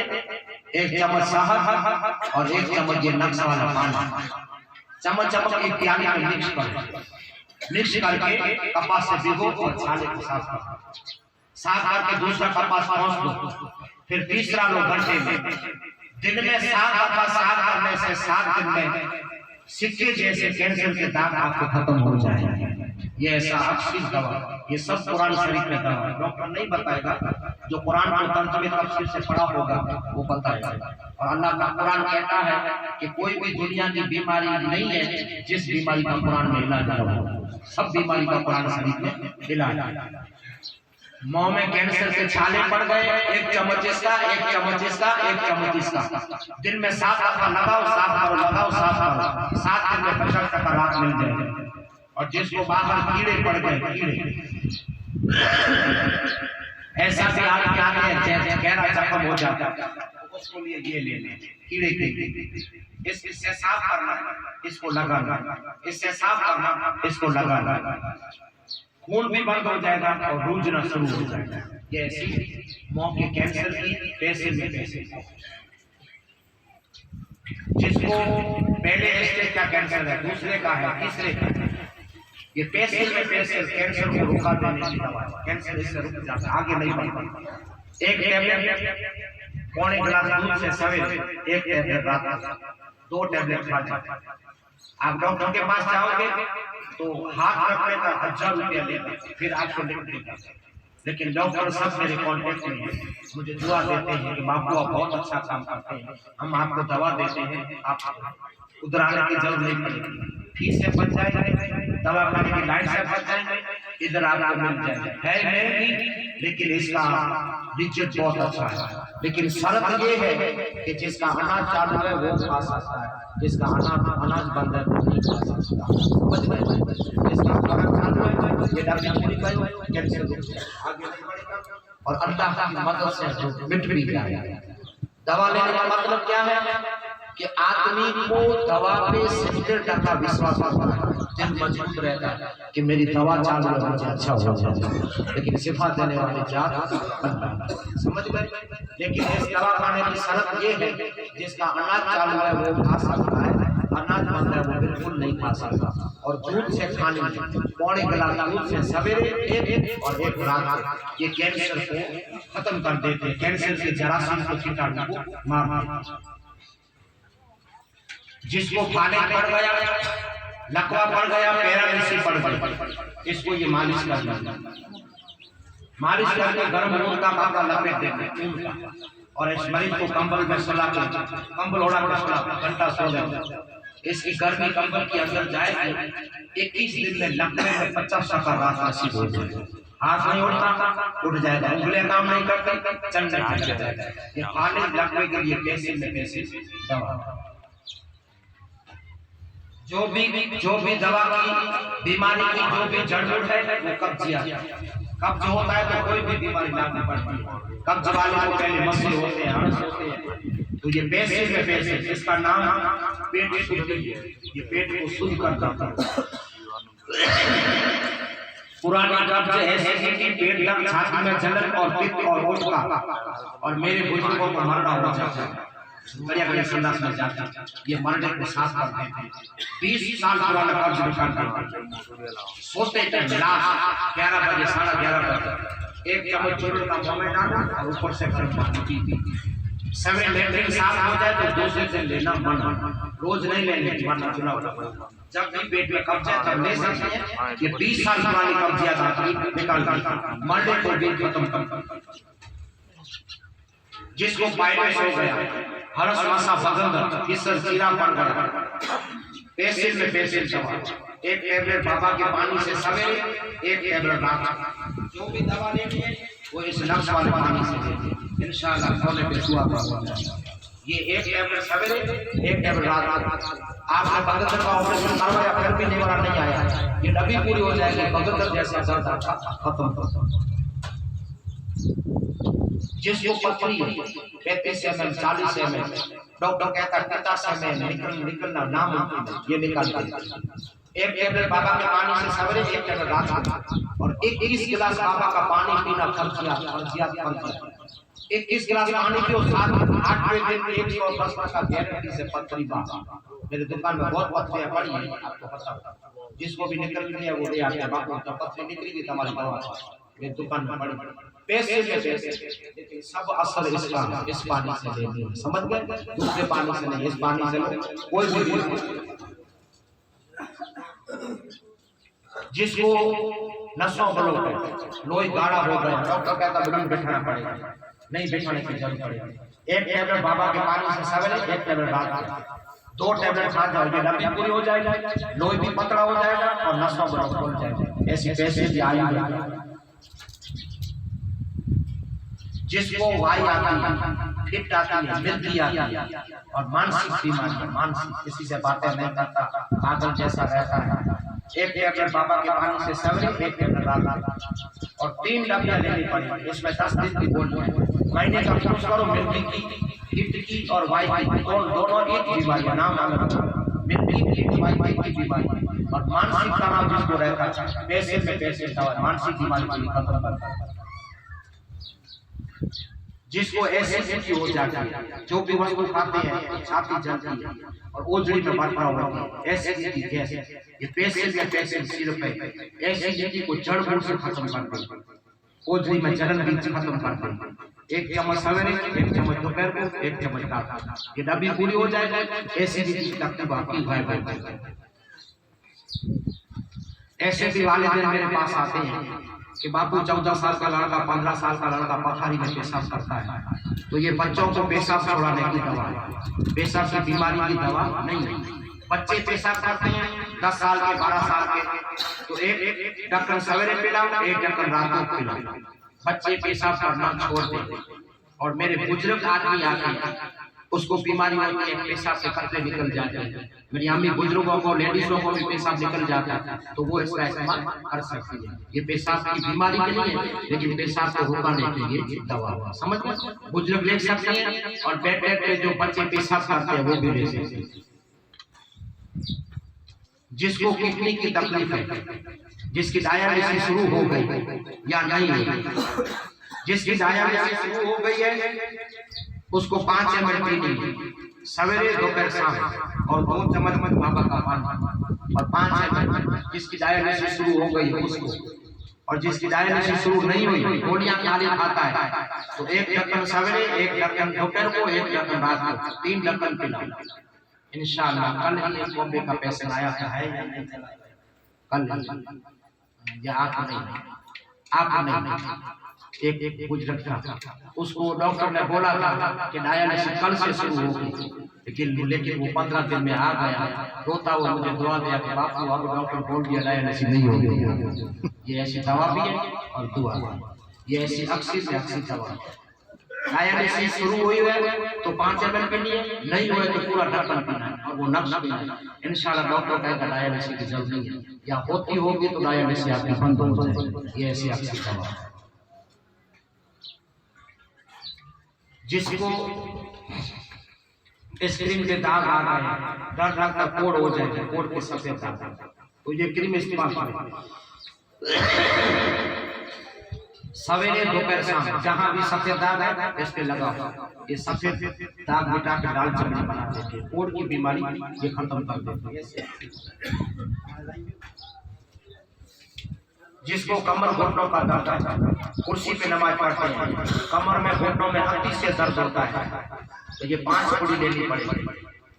1 चम्मच शहद और 1 चम्मच ये नक्श वाला पानी, चम्मच एक प्याली में मिक्स करके कपास से भिगो और छाले को साफ करके दूसरा कपास पहुंच दो, फिर तीसरा लो घंटे में। दिन में 7 दफा 7 करने से 7 दिन में सिक्के जैसे कैंसर के दाग आपको खत्म हो जाएंगे। ये ऐसा अक्षित दवा, ये सब कुरान शरीफ में दवा है। डॉक्टर नहीं बताएगा, जो कुरान को तर्जुमे तफसीर से पढ़ा होगा वो बताएगा। और अल्लाह का कुरान कहता है कि कोई भी दुनिया की बीमारी नहीं है जिस बीमारी का कुरान में इलाज ना हो। सब बीमारी का कुरान शरीफ में इलाज है। मुंह में कैंसर के छाले पड़ गए, एक चम्मच इसका, एक चम्मच इसका, एक चम्मच इसका, दिन में 7 दफा लगाओ, 7 करो, लगाओ, 7 करो, 7 दिन में 50 टका राहत मिल जाएगी। और जिसको बाहर कीड़े पड़ गए, कीड़े ऐसा भी आगे आगे गहरा जख्म हो जाता है, उसको लिए ये ले ले कीड़े के इससे साफ करना, इसको लगाना, इससे साफ करना, इसको लगाना, खून भी बंद हो जाएगा और रूजना शुरू हो जाएगा। ये ऐसी मुंह के कैंसर की पैसे में पैसे। जिसको पहले स्टेज का कैंसर है, दूसरे का है, तीसरे का है, ये पैसे में पैसे कैंसर को रुका देने की दवा है। कैंसर इससे रुक जाता है, आगे नहीं बढ़ता। एक टैबलेट पौने गिलास दूध से सवेरे, एक टैबलेट रात में, 2 टैबलेट खा जाए। आप डॉक्टर के पास जाओगे तो हाथ रखने का 1000 रुपया लेगा, फिर आपको लिख देगा। लेकिन डॉक्टर सब मेरे कॉन्टेक्ट में है, मुझे दुआ देते हैं कि बाबू आप बहुत अच्छा काम करते हैं, हम आपको दवा देते हैं, आप उधर आने की जरूरत नहीं पड़ेगी, फीस से बच जाएंगे, दवा खाने की लाइन से बच जाएंगे, इधर आपको मिल जाएगा। है महंगी लेकिन इसका रिजल्ट बहुत अच्छा है। लेकिन शर्त ये है कि जिसका अनाज चालू है वो खा सकता है, जिसका अनाज बंद है वो नहीं खा सकता। समझ गए? जिसका अनाज चालू है ये डबल पूरी करो, कैंसर आगे नहीं बढ़ेगा और अल्लाह की मदद से मिट भी जाएगा। दवा लेने का मतलब क्या है कि आदमी को दवा पे 70% विश्वास होता है, दिल मजबूत रहता है कि मेरी दवा चालू है, मुझे अच्छा हो जाएगा। लेकिन शिफा देने वाले जात समझ गए? लेकिन इस दवा खाने की शर्त ये है जिसका अनाज चालू है वो खा सकता है, अनाज बंद है वो बिल्कुल नहीं खा सकता। और दूध से खाने में पौने गिलास दूध से सवेरे एक और एक रात, ये कैंसर को खत्म कर देते हैं, कैंसर के जरासीम को कीटाणु को मार देते हैं। जिसको फाले पड़ गया, लकवा पड़ गया, पैरालिसिस पड़ गई, इसको ये मालिश करना, मालिश करके गर्म दूध का कपड़ा लपेट देना और इस मरीज को कंबल में सुला के, कंबल ओढ़ा के सुला, घंटा सो जाए। इसकी गर्मी कंबल के अंदर जाए, 21 दिन में लकवे में 50 टका राहत नसीब हो जाए। हाथ नहीं उठता, उठ जाएगा, उंगलियां काम नहीं करती, चलने लग जाएगा। ये फाले लकवे के लिए पैसे में पैसे दवा। जो भी दवा की बीमारी की जो भी जड़ है वो कब्ज होता है, तो कोई भी बीमारी लागू पड़ती है। कब्ज वाले को पहले मसले होते हैं, हर्ष होते हैं, तो ये पैसे में पैसे, इसका नाम पेट शुद्धि है, ये पेट को शुद्ध कर देता है। पुरानी कब्ज है कि पेट दर्द, छाती में जलन और पित्त और ओट का, और मेरे बुजुर्गों को मरना हो जाता है, बड़े संदास में जाते हैं, ये मरने को साफ कर देते हैं। 20 साल पुराना कब्ज निकाल कर सोते टाइम रात 11 बजे, 11:30 बजे एक चम्मच चूर्ण का मुंह में डाला और ऊपर से गर्म पानी पी। समय लेटरिन साफ हो जाए तो दूसरे दिन लेना मना, रोज नहीं लेने वरना चुनाव। जब भी पेट में कब्ज है तब ले सकते हैं। ये 20 साल पुरानी कब्जियत आपकी निकाल दी, मरने को भी खत्म कर। जिसको पायलस हो गया, हरस मासा बगंदर, किसर चीरा पड़ गया, पैसे में पैसे दवा, एक टैबलेट बाबा के पानी से सवेरे, एक टैबलेट रात। जो भी दवा लेनी है वो इस नक्श वाले पानी से लेनी, इंशाअल्लाह खोले पे दुआ करो। ये एक टैबलेट सवेरे, एक टैबलेट रात। आपने बगंदर का ऑपरेशन करवाया फिर भी निवारण नहीं आया, ये डबी पूरी हो जाएगी, बगंदर जैसा दर्द खत्म। जिसको पथरी है 35 ml, 40 ml, डॉक्टर कहता है 50 ml निकलना नामुमकिन है, ये निकाल के एक टैबलेट बाबा के पानी से सवेरे, एक टैबलेट रात, और 21 गिलास बाबा का पानी पीना फर्जियात। 21 गिलास पानी पियो, 8वें दिन 110 का गारंटी से पथरी बाबा। मेरे दुकान में बहुत पथरियां पड़ी हैं, आपको पता है, जिसको भी निकल गई है वो ले आके बाबू, जब पथरी निकली गई तुम्हारी दवा मेरे दुकान में पड़ी, पैसे में पैसे, लेकिन सब असर इसका इस पानी से लेनी है। समझ गए? दूसरे पानी से नहीं, इस पानी से कोई भी जिसको नसों ब्लॉक है, लोही गाढ़ा हो गया, डॉक्टर कहता बुलंद बैठना पड़ेगा, नहीं बैठने की जरूरत पड़ेगी। एक टैबलेट बाबा के पानी से सवेरे, एक टैबलेट रात में, 2 टैबलेट खा जाओ, ये लंबी पूरी हो जाएगी, लोही भी पतला हो जाएगा और नसों ब्लॉक हो जाएगी। ऐसी पैसे भी आई है। जिसको वाई आती है, फिट आती है, मिलती आती है और मानसिक बीमारी, मानसिक किसी से बातें नहीं करता, पागल जैसा रहता है, एक टैबलेट बाबा के पानी से सवेरे, एक टैबलेट रात और 3 डब्बियां लेनी पड़ेगी। इसमें 10 दिन की बोल महीने का कोर्स करो। मिर्गी की, गिफ्ट की और वाई की, दोनों एक बीमारी, नाम अलग, मिर्गी की, वाई की बीमारी। और मानसिक तनाव जिसको रहता है, पैसे में पैसे दवा, मानसिक बीमारी को खत्म करता है। जिसको एसिडिटी हो जाती है, जो भी वस्तु खाते हैं छाती जलती है और ओजड़ी में बढ़ता होती है, एसिडिटी गैस, ये पेशेंट या पेशेंट सिर्फ है, एसिडिटी को जड़ बूट से खत्म कर दें, ओजड़ी में जलन भी खत्म कर दें। 1 चम्मच सवेरे, 1 चम्मच दोपहर को, 1 चम्मच रात, ये डब्बी पूरी हो जाएगा, एसिडिटी तक बाकी है। ऐसे भी वाले दिन मेरे पास आते हैं कि बापू 14 साल का लड़का, 15 साल का लड़का पथारी में पेशाब करता है, तो ये बच्चों को पेशाब छोड़ाने की दवा है, पेशाब की बीमारी की दवा नहीं है। बच्चे पेशाब करते हैं 10 साल के, 12 साल के, तो एक ढक्कन सवेरे पिलाओ, एक ढक्कन रात को पिलाओ, बच्चे पेशाब करना छोड़ देते। और मेरे बुजुर्ग आदमी आते हैं, उसको बीमारी होती है, पेशाब से कतरे निकल जाते हैं। मेरी अम्मी बुजुर्गों को, लेडीजों को भी पेशाब निकल जाता है, तो वो इसका इस्तेमाल कर सकती है। ये पेशाब की बीमारी के लिए, लेकिन पेशाब को रुकाने के लिए दवा है, समझ में बुजुर्ग ले सकते हैं। और बेड पे जो बच्चे पेशाब करते हैं वो भी ले सकते हैं। जिसको किडनी की तकलीफ है, जिसकी डायलिसिस शुरू हो गई या नहीं हुई, जिसकी डायलिसिस शुरू हो गई है, उसको 5 ml पीनी सवेरे, दोपहर, शाम और 2 चम्मच बाबा का पानी और 5 ml। जिसकी डायलिसिस शुरू हो गई उसको, और जिसकी डायलिसिस शुरू नहीं हुई, गोलियां खाली खाता है, तो 1 ढक्कन सवेरे, 1 ढक्कन दोपहर को, 1 ढक्कन रात को, 3 ढक्कन पिलाओ। इंशाअल्लाह कल ही एक बॉम्बे का पेशेंट आया था, है या नहीं? कल या आप नहीं, एक बुजुर्ग था, उसको डॉक्टर ने बोला था कि डायलिसिस कल से शुरू होगी, लेकिन वो 15 दिन में आ गया। रोता हुआ मुझे दुआ दिया कि बापू अब डॉक्टर बोल दिया डायलिसिस नहीं होगी। ये ऐसी दवा भी है और दुआ भी, ये ऐसी अक्सी दवा। डायलिसिस शुरू हुई है तो 5 ml पीनी है, नहीं हुए तो पूरा ढक्कन पीना है और वो नक्श पीना है। इंशाल्लाह डॉक्टर कहेगा डायलिसिस की जरूरत नहीं है, या होती होगी तो डायलिसिस आपकी बंद हो जाएगी। ये ऐसी अक्सी दवा है। जिसको स्क्रीन के दाग आ गए, डर लगता कोड हो जाएगा, कोड के सफेद दाग, तो ये क्रीम इस्तेमाल करें सवेरे, दोपहर, शाम, जहां भी सफेद दाग है इस पे लगाओ। ये सफेद दाग मिटा के दाल चटनी बना देते हैं, कोड की बीमारी ये खत्म कर देते हैं। जिसको कमर घुटनों का दर्द है, कुर्सी पे नमाज पढ़ते हैं, कमर में घुटनों में हड्डी से दर्द होता है, तो ये 5 पूड़ी लेनी पड़ेगी।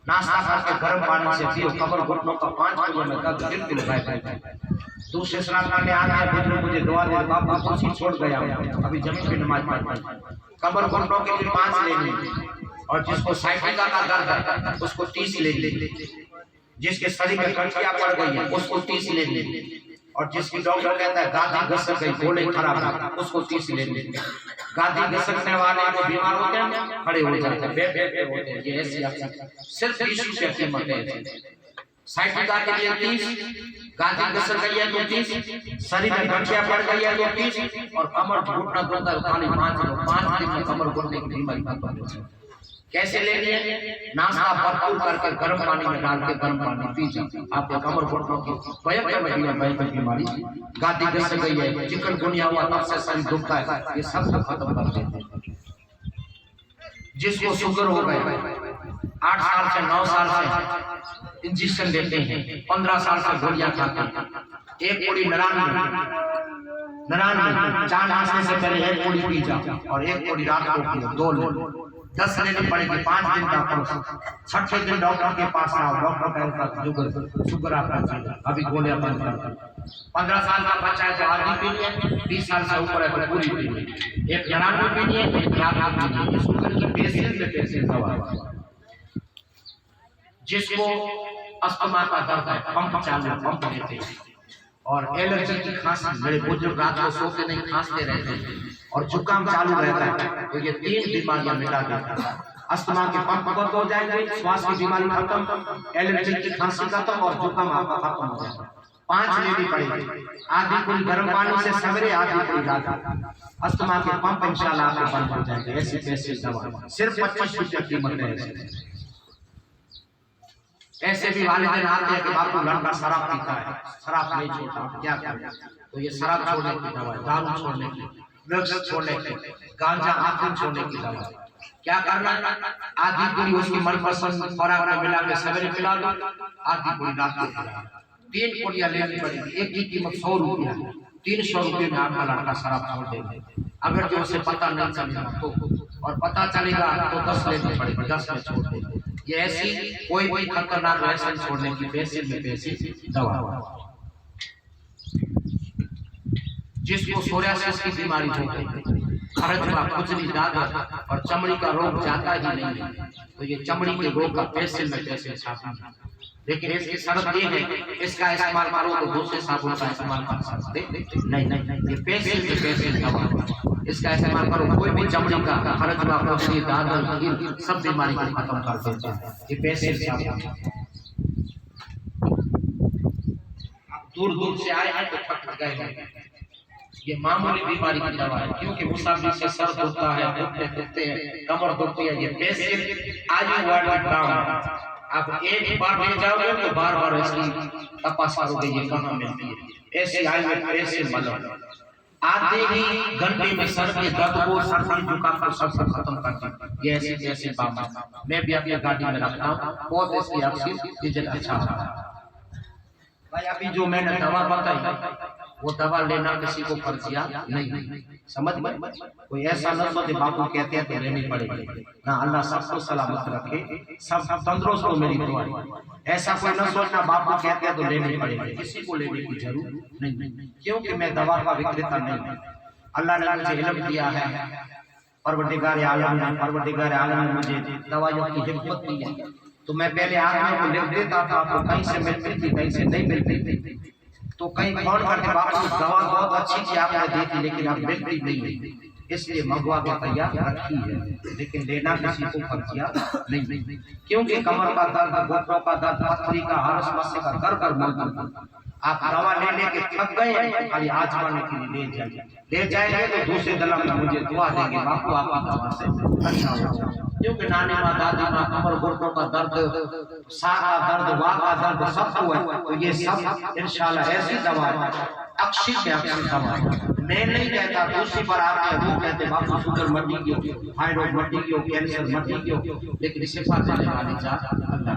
नाश्ता करके गर्म पानी से पियो, कमर घुटनों का 5 पूड़ियों में दर्द बिल्कुल गायब हो जाएगा। दूसरे स्नान करने आ गया, बुजुर्ग मुझे दुआ दे, बाबा कुर्सी छोड़ गया, अभी जमीन पे नमाज पढ़ना, कमर घुटनों के लिए 5 लेनी। और जिसको साइकिका का दर्द है उसको 30 ले ले, जिसके शरीर में गठिया पड़ गई है उसको 30 ले ले, और जिसकी डॉक्टर कहता है गादी घसक गई, गोले खराब है, उसको 30 ले ले। गादी घसकने वाले को बीमार होते हैं, खड़े हो जाते हैं, बैठ बैठ होते हैं, ये ऐसी सिर्फ 20 रुपये कीमत है। साइकिका के लिए 30, गादी घसक गई है तो 30, शरीर में गठिया पड़ गई है तो 30, और कमर घुटना दुखता है खाली 5 दिन में कमर घुटने की बीमारी खत्म हो जाए। कैसे लेनी है? नाश्ता भरपूर करके गर्म पानी में डाल के गर्म पानी पी जाए, आपको कमर घुटनों की भयंकर बीमारी, गादी घसक गई है, चिकनगुनिया हुआ, तब से शरीर दुखता है, ये सब खत्म कर देते हैं। जिसको शुगर हो गया, 8 साल से 9 साल से इंजेक्शन देते हैं, 15 साल से गोलियां खाते हैं, एक पूरी 99 चांद आने से पहले एक पूरी पी जाओ और एक पूरी रात को पियो, 2 लो। 10 लेनी पड़ेगी, 5 दिन का कोर्स। 6ठे दिन डॉक्टर के पास आओ, डॉक्टर कहेगा शुगर आपका चल अभी गोलियां बंद कर दो। 15 साल का बच्चा है तो आधी पीनी, 20 साल से ऊपर है तो पूरी पीनी। एक ग्राम में पीनी है, एक लाख में पीनी है। शुगर की पेशेंट दवा। जिसको अस्थमा का दर्द है, पंप चालू, पंप देते हैं। और एलर्जी की खांसी, मेरे बुजुर्ग रात को सोते नहीं, खांसते रहते हैं और जुकाम चालू रहता है, तो ये 3 बीमारियां मिटा देता है। अस्थमा के पंप बंद हो जाएंगे, श्वास की बीमारी खत्म, एलर्जी की खांसी खत्म और जुकाम आपका खत्म हो जाएगा। 5 लेनी पड़ेगी, आधी पूरी गर्म पानी से सवेरे, आधी पूरी रात। अस्थमा के पंप इंशाल्लाह आपके बंद हो जाएंगे। ऐसी कैसी दवा सिर्फ 25 रुपया कीमत है। ऐसे भी वालिदैन आते हैं कि बापू लड़का शराब पीता है, शराब नहीं छोड़ता, क्या करें? तो ये शराब छोड़ने की दवा है, दारू छोड़ने की, ड्रग्स छोड़ने की, गांजा आफीम छोड़ने की दवा है। क्या करना? आधी पूरी उसकी मनपसंद खुराक में मिला के सवेरे पिला दो, आधी पूरी रात को पिला दो। 3 पुड़िया लेनी पड़ेगी, एक की कीमत 100 रुपया है। 300 रुपये में आपका लड़का शराब छोड़ देगा। अगर जो उसे पता नहीं चलेगा तो, और पता चलेगा तो 10 लेनी पड़ेगी, 10 में छोड़ देगा। ये ऐसी कोई भी खतरनाक व्यसन छोड़ने की पैसे में पैसे दवा। जिसको सोरियासिस की बीमारी हो गई, खरजवा, खुजली, दादर और चमड़ी का रोग जाता ही नहीं है, तो ये चमड़ी के रोग का पैसे में पैसे साबुन। लेकिन इसकी शर्त ये है, इसका इस्तेमाल करो तो दूसरे साबुन का इस्तेमाल कर सकते नहीं। ये पैसे में पैसे दवा। इसका इस्तेमाल करो, कोई भी चमड़ी का खरजवा, खुजली, दादर, सब बीमारी को खत्म कर देते हैं। ये पैसे साबुन। दूर दूर से आए हैं तो थक गए हैं, ये मामूली बीमारी की दवा है। क्योंकि मुसाफिर से सर दुखता है, दुखते हैं, कमर दुखती है, ये पैसे आयुर्वेदिक काम। आप एक बार ले जाओगे तो बार बार इसकी तपास करोगे ये कहाँ मिलती है। ऐसे आयुर्वेद पैसे मतलब आते ही घंटे में सर के दर्द को, सर्दी जुकाम को सब खत्म कर देते। ये ऐसे ऐसे बाबा मैं भी अपनी गाड़ी में रखता हूँ, बहुत इसकी आपसी रिजल्ट अच्छा होता है। भाई अभी जो मैंने दवा बताई वो दवा लेना किसी को फर्जिया नहीं, समझ में? कोई ऐसा न सोचे बापू कहते हैं तो लेनी पड़ेगी ना। अल्लाह सबको सलामत रखे, सब तंदुरुस्त हो, मेरी दुआ है। ऐसा कोई न सोचना बापू कहते हैं तो लेनी पड़ेगी, किसी को लेने की जरूरत नहीं, क्योंकि मैं दवा का विक्रेता नहीं। अल्लाह ने मुझे इल्म दिया है, परवरदिगार आलम ने मुझे दवाइयों की हिम्मत दी है। तो मैं पहले आदमी को लिख देता था तो कहीं से मिलती थी, कहीं से नहीं मिलती थी, तो कहीं फोन करके बापू दवा बहुत अच्छी थी आपने दी थी लेकिन आप मिलती नहीं, इसलिए मंगवा के तैयार रखी है, लेकिन लेना किसी को फर्जिया नहीं। क्योंकि कमर का दर्द, घुटनों का दर्द, पथरी का, हर समस्या का दर्द मौजूद। आप दवा लेने के थक गए हैं, खाली आजमाने के लिए ले जाएंगे तो दूसरे दलम में मुझे दुआ देंगे बापू आपकी दवा से अच्छा हो जाए। क्योंकि नानी माँ, दादी माँ, कमर घुटनों का दर्द, साह का दर्द, वाह का दर्द सबको है, तो ये सब इंशाल्लाह ऐसी दवा है, अक्षी से अक्षी दवा है। मैं नहीं कहता, दूसरी पर आते हैं वो कहते बापू शुगर मट्टी की हो, थायराइड मट्टी की हो, कैंसर मट्टी की हो, लेकिन शिफा देने वाली जात अल्लाह।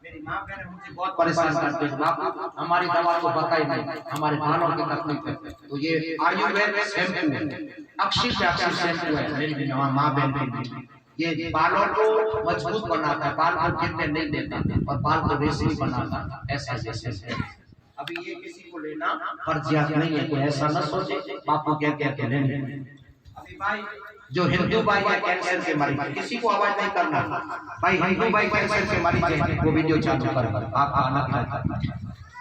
मेरी माँ बहन मुझे बहुत परेशान करते हैं, बापू हमारी दवा तो बताई नहीं, हमारे बालों की तकलीफ है, तो ये आयुर्वेद शैम्पू है, अक्षी से अक्षी शैम्पू है। मेरी माँ बहन ये बालों को मजबूत बनाता है, बाल को गिरने नहीं देता और बाल को रेशमी बनाता है। ऐसा जैसे अभी ये किसी को लेना फर्जियात नहीं है, कोई ऐसा न सोचे बापू कहते हैं लेने। अभी भाई जो हिंदू भाई है कैंसर से मरीज, किसी को आवाज नहीं करना भाई, हिंदू भाई कैंसर से मरीज है, वो वीडियो चालू कर आप आना।